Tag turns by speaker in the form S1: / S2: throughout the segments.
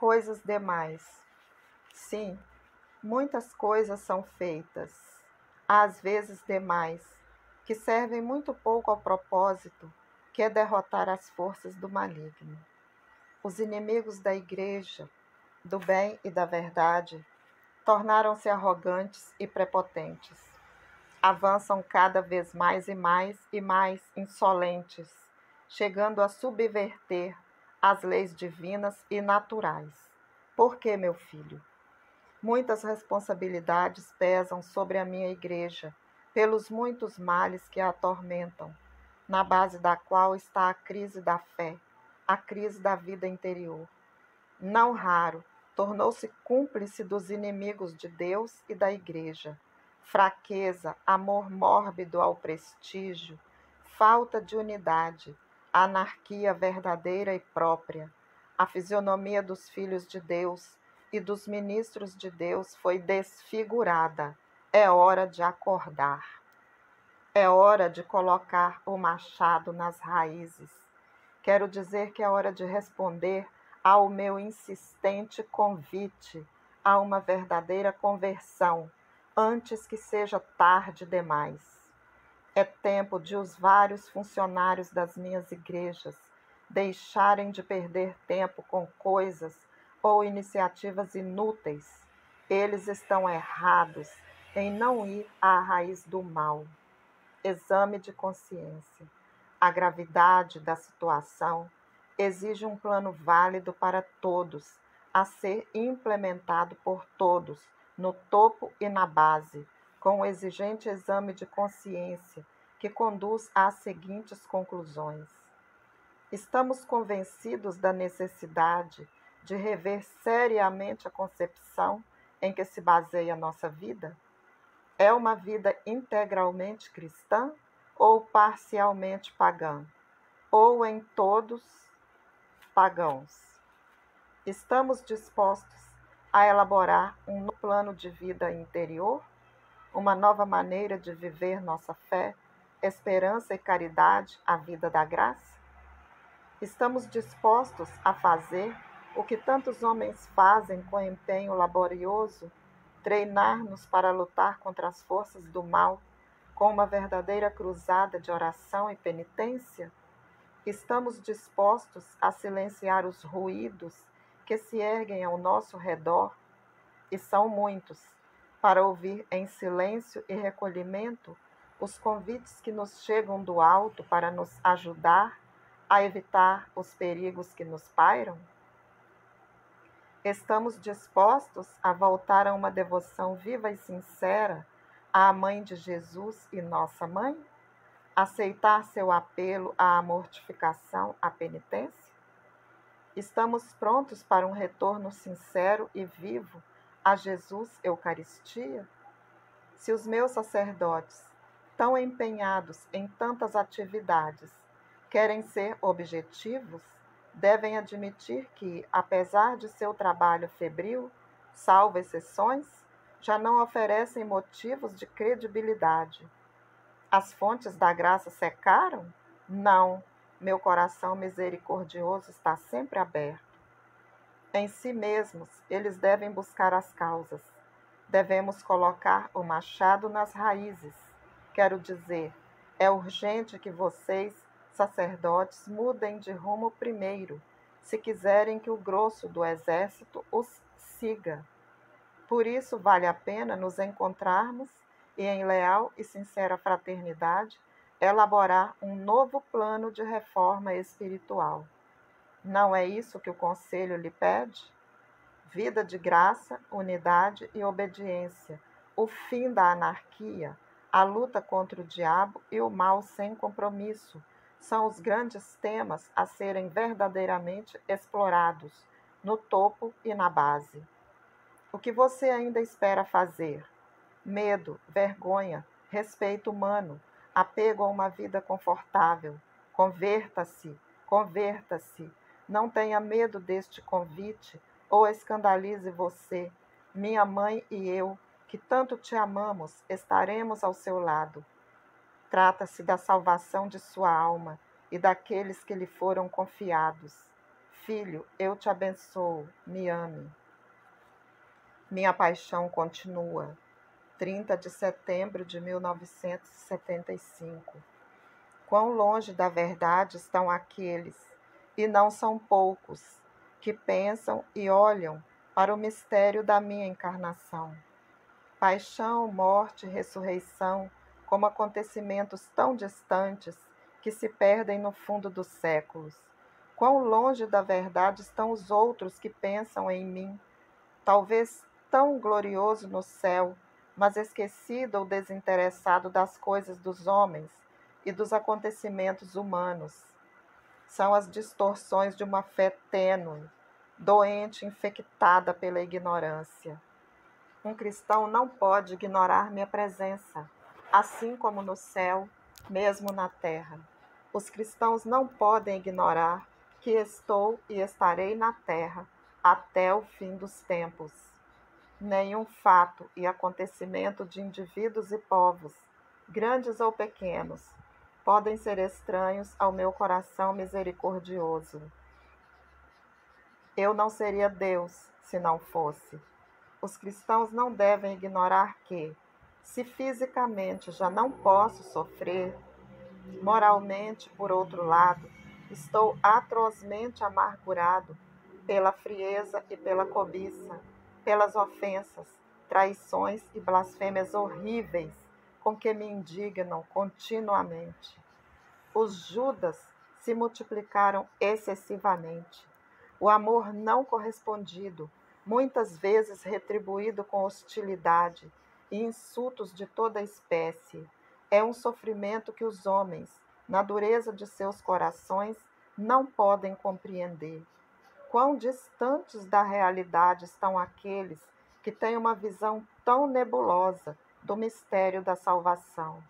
S1: Coisas demais. Sim, muitas coisas são feitas, às vezes demais, que servem muito pouco ao propósito, que é derrotar as forças do maligno. Os inimigos da igreja, do bem e da verdade, tornaram-se arrogantes e prepotentes. Avançam cada vez mais e mais insolentes, chegando a subverter as leis divinas e naturais. Por que, meu filho? Muitas responsabilidades pesam sobre a minha igreja, pelos muitos males que a atormentam, na base da qual está a crise da fé, a crise da vida interior. Não raro, tornou-se cúmplice dos inimigos de Deus e da igreja. Fraqueza, amor mórbido ao prestígio, falta de unidade, anarquia verdadeira e própria. A fisionomia dos filhos de Deus e dos ministros de Deus foi desfigurada. É hora de acordar. É hora de colocar o machado nas raízes. Quero dizer que é hora de responder ao meu insistente convite a uma verdadeira conversão, antes que seja tarde demais. É tempo de os vários funcionários das minhas igrejas deixarem de perder tempo com coisas ou iniciativas inúteis. Eles estão errados em não ir à raiz do mal. Exame de consciência. A gravidade da situação exige um plano válido para todos, a ser implementado por todos, no topo e na base, com o exigente exame de consciência que conduz às seguintes conclusões. Estamos convencidos da necessidade de rever seriamente a concepção em que se baseia a nossa vida? É uma vida integralmente cristã ou parcialmente pagã? Ou em todos pagãos? Estamos dispostos a elaborar um novo plano de vida interior? Uma nova maneira de viver nossa fé, esperança e caridade, a vida da graça? Estamos dispostos a fazer o que tantos homens fazem com empenho laborioso, treinar-nos para lutar contra as forças do mal, com uma verdadeira cruzada de oração e penitência? Estamos dispostos a silenciar os ruídos que se erguem ao nosso redor, e são muitos, para ouvir em silêncio e recolhimento os convites que nos chegam do alto para nos ajudar a evitar os perigos que nos pairam? Estamos dispostos a voltar a uma devoção viva e sincera à Mãe de Jesus e nossa Mãe? Aceitar seu apelo à mortificação, à penitência? Estamos prontos para um retorno sincero e vivo a Jesus Eucaristia? Se os meus sacerdotes, tão empenhados em tantas atividades, querem ser objetivos, devem admitir que, apesar de seu trabalho febril, salvo exceções, já não oferecem motivos de credibilidade. As fontes da graça secaram? Não, meu coração misericordioso está sempre aberto. Em si mesmos, eles devem buscar as causas. Devemos colocar o machado nas raízes. Quero dizer, é urgente que vocês, sacerdotes, mudem de rumo primeiro, se quiserem que o grosso do exército os siga. Por isso, vale a pena nos encontrarmos e, em leal e sincera fraternidade, elaborar um novo plano de reforma espiritual. Não é isso que o Conselho lhe pede? Vida de graça, unidade e obediência, o fim da anarquia, a luta contra o diabo e o mal sem compromisso, são os grandes temas a serem verdadeiramente explorados, no topo e na base. O que você ainda espera fazer? Medo, vergonha, respeito humano, apego a uma vida confortável. Converta-se, converta-se. Não tenha medo deste convite ou escandalize você. Minha mãe e eu, que tanto te amamos, estaremos ao seu lado. Trata-se da salvação de sua alma e daqueles que lhe foram confiados. filho, eu te abençoo, me ame. Minha paixão continua. 30 de setembro de 1975. Quão longe da verdade estão aqueles, e não são poucos, que pensam e olham para o mistério da minha encarnação. Paixão, morte e ressurreição, como acontecimentos tão distantes que se perdem no fundo dos séculos. Quão longe da verdade estão os outros que pensam em mim, talvez tão glorioso no céu, mas esquecido ou desinteressado das coisas dos homens e dos acontecimentos humanos. São as distorções de uma fé tênue, doente, infectada pela ignorância. Um cristão não pode ignorar minha presença, assim como no céu, mesmo na terra. Os cristãos não podem ignorar que estou e estarei na terra até o fim dos tempos. Nenhum fato e acontecimento de indivíduos e povos, grandes ou pequenos, podem ser estranhos ao meu coração misericordioso. Eu não seria Deus se não fosse. Os cristãos não devem ignorar que, se fisicamente já não posso sofrer, moralmente, por outro lado, estou atrozmente amargurado pela frieza e pela cobiça, pelas ofensas, traições e blasfêmias horríveis com que me indignam continuamente. Os Judas se multiplicaram excessivamente. O amor não correspondido, muitas vezes retribuído com hostilidade e insultos de toda espécie, é um sofrimento que os homens, na dureza de seus corações, não podem compreender. Quão distantes da realidade estão aqueles que têm uma visão tão nebulosa do mistério da salvação.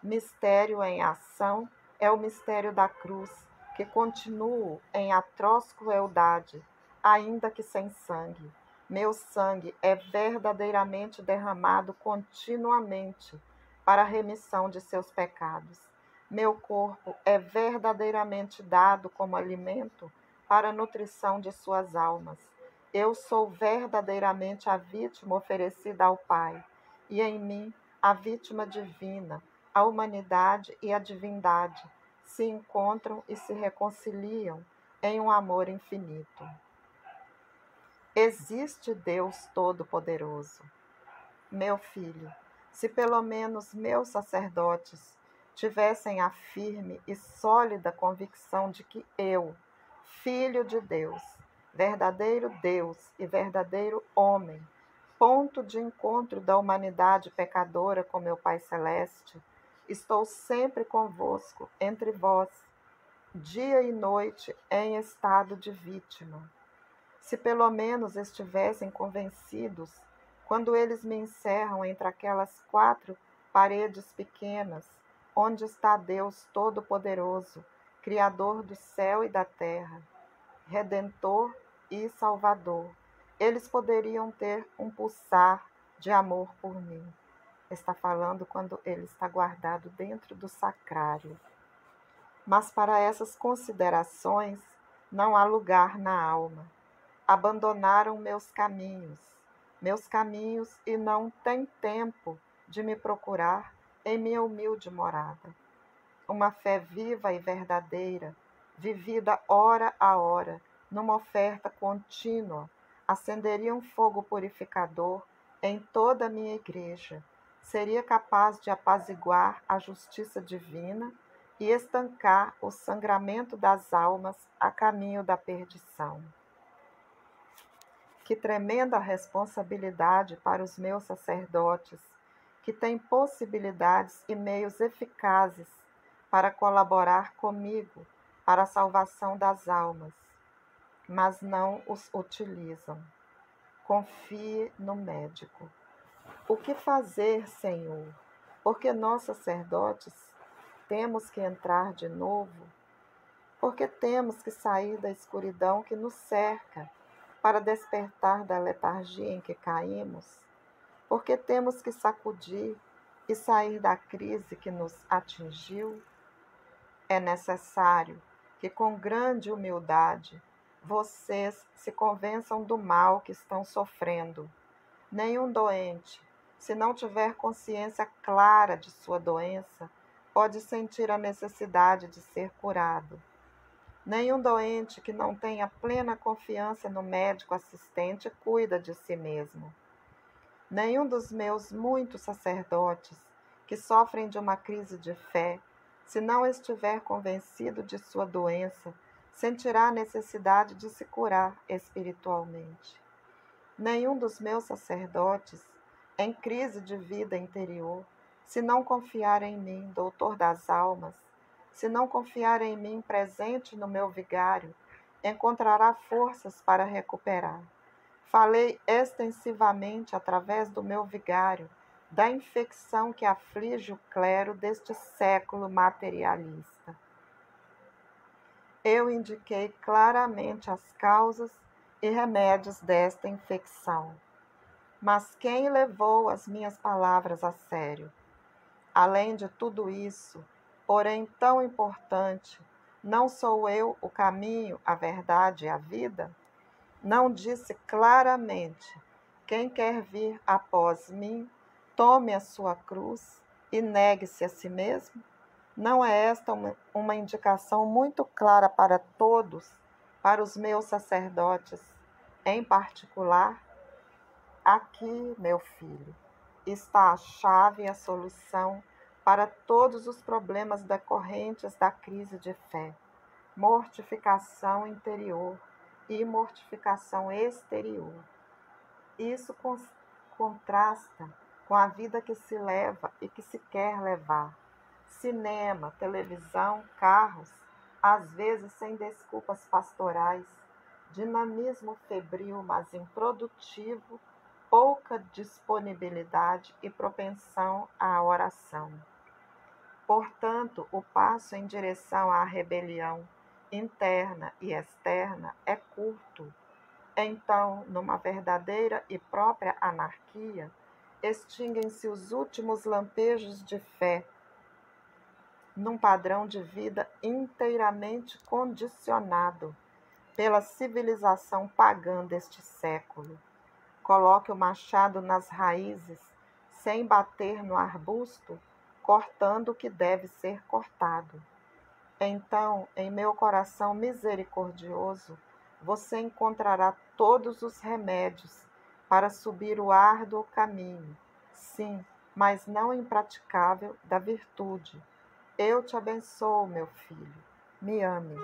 S1: Mistério em ação é o mistério da cruz, que continua em atroz crueldade, ainda que sem sangue. Meu sangue é verdadeiramente derramado continuamente para a remissão de seus pecados. Meu corpo é verdadeiramente dado como alimento para a nutrição de suas almas. Eu sou verdadeiramente a vítima oferecida ao Pai, e em mim a vítima divina, a humanidade e a divindade se encontram e se reconciliam em um amor infinito. Existe Deus Todo-Poderoso. Meu filho, se pelo menos meus sacerdotes tivessem a firme e sólida convicção de que eu, Filho de Deus, verdadeiro Deus e verdadeiro homem, ponto de encontro da humanidade pecadora com meu Pai Celeste, estou sempre convosco, entre vós, dia e noite, em estado de vítima. Se pelo menos estivessem convencidos, quando eles me encerram entre aquelas 4 paredes pequenas, onde está Deus Todo-Poderoso, Criador do céu e da terra, Redentor e Salvador, eles poderiam ter um pulsar de amor por mim. Está falando quando ele está guardado dentro do sacrário. Mas para essas considerações não há lugar na alma. Abandonaram meus caminhos e não têm tempo de me procurar em minha humilde morada. Uma fé viva e verdadeira, vivida hora a hora, numa oferta contínua, acenderia um fogo purificador em toda a minha igreja, seria capaz de apaziguar a justiça divina e estancar o sangramento das almas a caminho da perdição. Que tremenda responsabilidade para os meus sacerdotes, que têm possibilidades e meios eficazes para colaborar comigo para a salvação das almas, mas não os utilizam. Confie no médico. O que fazer, Senhor? Porque nós, sacerdotes, temos que entrar de novo? Porque temos que sair da escuridão que nos cerca para despertar da letargia em que caímos? Porque temos que sacudir e sair da crise que nos atingiu? É necessário que, com grande humildade, vocês se convençam do mal que estão sofrendo. Nenhum doente, se não tiver consciência clara de sua doença, pode sentir a necessidade de ser curado. Nenhum doente que não tenha plena confiança no médico assistente cuida de si mesmo. Nenhum dos meus muitos sacerdotes que sofrem de uma crise de fé, se não estiver convencido de sua doença, sentirá a necessidade de se curar espiritualmente. Nenhum dos meus sacerdotes, em crise de vida interior, se não confiar em mim, doutor das almas, se não confiar em mim presente no meu vigário, encontrará forças para recuperar. Falei extensivamente através do meu vigário da infecção que aflige o clero deste século materialista. Eu indiquei claramente as causas e remédios desta infecção. Mas quem levou as minhas palavras a sério? Além de tudo isso, porém tão importante, não sou eu o caminho, a verdade e a vida? Não disse claramente: quem quer vir após mim, tome a sua cruz e negue-se a si mesmo? Não é esta uma indicação muito clara para todos, para os meus sacerdotes em particular? Aqui, meu filho, está a chave e a solução para todos os problemas decorrentes da crise de fé: mortificação interior e mortificação exterior. Isso contrasta com a vida que se leva e que se quer levar. Cinema, televisão, carros, às vezes sem desculpas pastorais, dinamismo febril, mas improdutivo, pouca disponibilidade e propensão à oração. Portanto, o passo em direção à rebelião interna e externa é curto. Então, numa verdadeira e própria anarquia, extinguem-se os últimos lampejos de fé, num padrão de vida inteiramente condicionado pela civilização pagã deste século. Coloque o machado nas raízes, sem bater no arbusto, cortando o que deve ser cortado. Então, em meu coração misericordioso, você encontrará todos os remédios para subir o árduo caminho, sim, mas não impraticável, da virtude. Eu te abençoo, meu filho. Me ame.